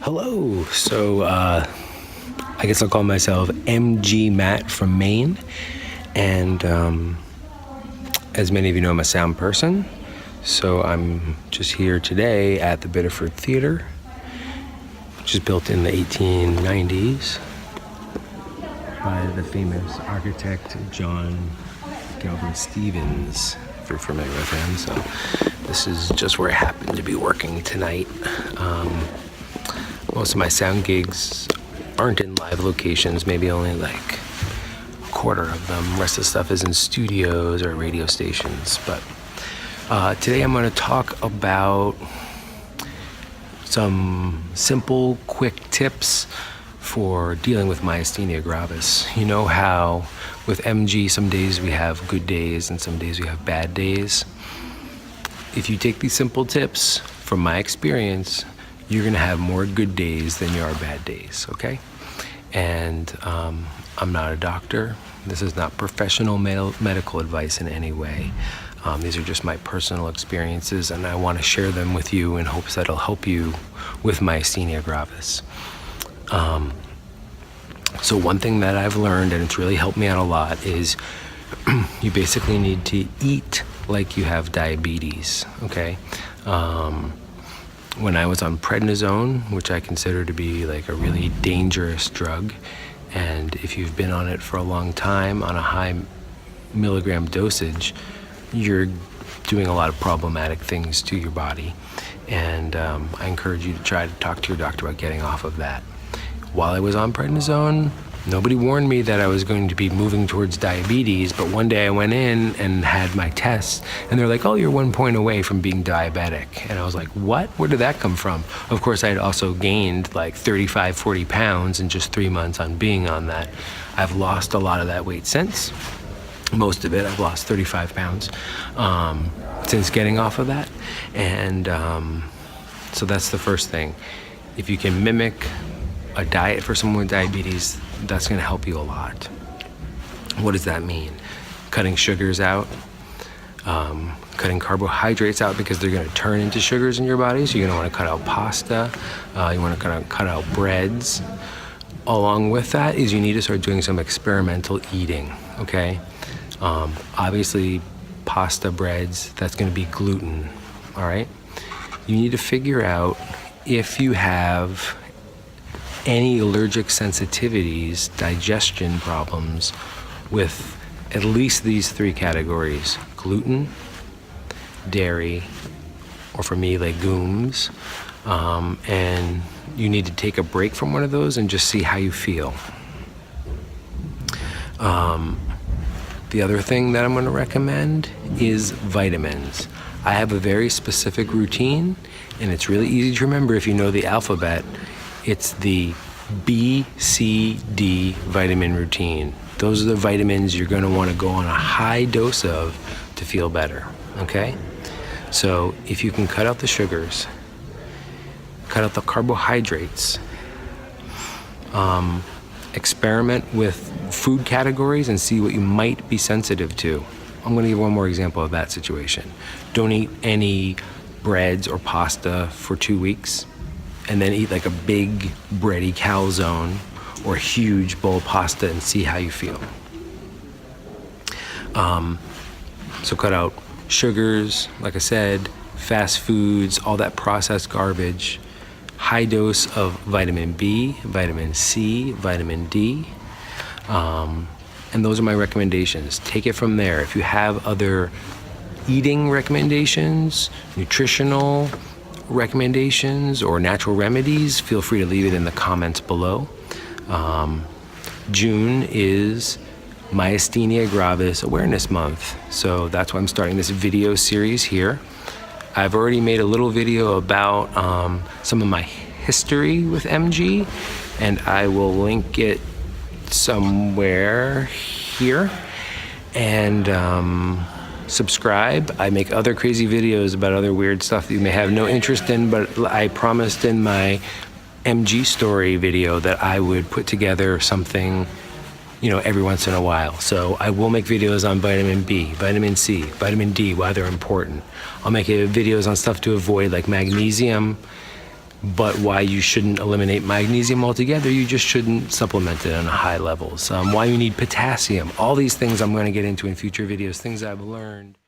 Hello. So I guess I'll call myself MG Matt from Maine, and as many of you know, I'm a sound person. So I'm just here today at the Biddeford Theater, which is built in the 1890s by the famous architect John Galvin Stevens, if you're familiar with him. So this is just where I happen to be working tonight. Most of my sound gigs aren't in live locations, maybe only like a quarter of them. The rest of the stuff is in studios or radio stations. But today I'm going to talk about some simple, quick tips for dealing with myasthenia gravis. You know how with MG, some days we have good days and some days we have bad days. If you take these simple tips, from my experience, you're gonna have more good days than you are bad days, okay? And I'm not a doctor. This is not professional medical advice in any way. These are just my personal experiences, and I wanna share them with you in hopes that it'll help you with myasthenia gravis. So one thing that I've learned, and it's really helped me out a lot, is you basically need to eat like you have diabetes, okay? When I was on prednisone, which I consider to be like a really dangerous drug, and if you've been on it for a long time on a high milligram dosage, you're doing a lot of problematic things to your body. And I encourage you to try to talk to your doctor about getting off of that. While I was on prednisone, nobody warned me that I was going to be moving towards diabetes, but one day I went in and had my tests, and they're like, oh, you're 1 point away from being diabetic. And I was like, what? Where did that come from? Of course, I had also gained like 35, 40 pounds in just 3 months on being on that. I've lost a lot of that weight since. Most of it, I've lost 35 pounds since getting off of that. And so that's the first thing. If you can mimic a diet for someone with diabetes, that's going to help you a lot. What does that mean? Cutting sugars out, cutting carbohydrates out because they're going to turn into sugars in your body. So you're going to want to cut out pasta. You want to cut out breads. Along with that is you need to start doing some experimental eating, okay? Obviously, pasta, breads, that's going to be gluten, all right? You need to figure out if you have any allergic sensitivities, digestion problems with at least these 3 categories: gluten, dairy, or for me, legumes. And you need to take a break from one of those and just see how you feel. The other thing that I'm going to recommend is vitamins. I have a very specific routine, and it's really easy to remember if you know the alphabet. It's the B, C, D vitamin routine. Those are the vitamins you're going to want to go on a high dose of to feel better, okay? So if you can cut out the sugars, cut out the carbohydrates, experiment with food categories and see what you might be sensitive to. I'm going to give one more example of that situation. Don't eat any breads or pasta for 2 weeks, and then eat like a big bready calzone or huge bowl of pasta and see how you feel. So cut out sugars, like I said, fast foods, all that processed garbage, high dose of vitamin B, vitamin C, vitamin D, and those are my recommendations. Take it from there. If you have other eating recommendations, nutritional recommendations, or natural remedies, feel free to leave it in the comments below. June is Myasthenia Gravis Awareness Month, so that's why I'm starting this video series here. I've already made a little video about some of my history with MG, and I will link it somewhere here. And subscribe. I make other crazy videos about other weird stuff that you may have no interest in, but I promised in my MG story video that I would put together something, every once in a while. So I will make videos on vitamin B, vitamin C, vitamin D, why they're important. I'll make videos on stuff to avoid, like magnesium, but why you shouldn't eliminate magnesium altogether. You just shouldn't supplement it on high levels. Why you need potassium. All these things I'm going to get into in future videos, things I've learned.